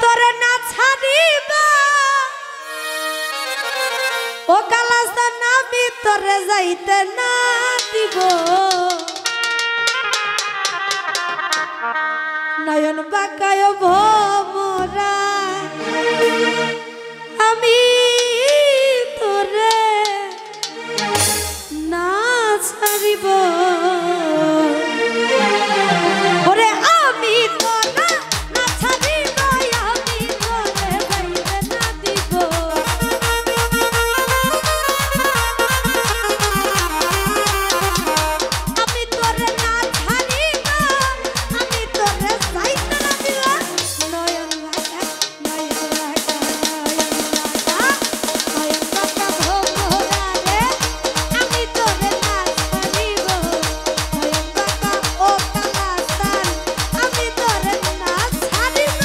তোরে না ছাড়িবা ও কালাস্তান আমি তোরে যাইতে না দিব নয়ন বাঁকায় ভোমরা আমি তোরে না ছাড়িব ওরে আমি তোরে না ছাড়িব আমি তোরে যাইতে না দিব আমি তোরে না ছাড়িব আমি তোরে যাইতে না দিব নয়ন বাঁকা নয়ন বাঁকা নয়ন বাঁকা ভোমরা রে আমি তোরে না ছাড়িব নয়ন বাঁকা ও কালাস্তান আমি তোরে না ছাড়িব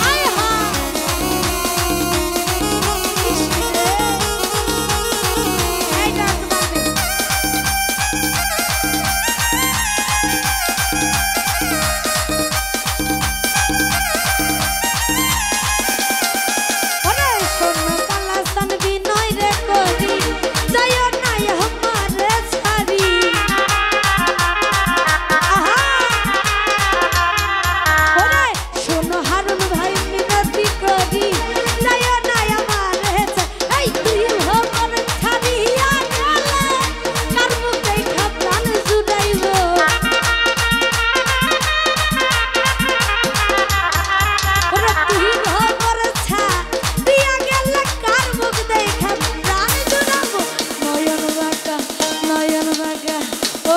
আয় হায় ইশরে এই ডাক বাজে ওরে শোনো কালাস্তান বিনয় রে করি যাইও না আমারে ছাড়ি আহা ওরে শোনো হারুন ভাই মিনতি করি যাইও না আমারে এই তুই আমার ছাড়িয়া গেলে কার মুখে খাপ্রাণ জুড়াইব ওরে তুই আমার ছাড়িয়া গেলে কার মুখ দেখা প্রাণ জুড়াবো নয়ন বাঁকা ও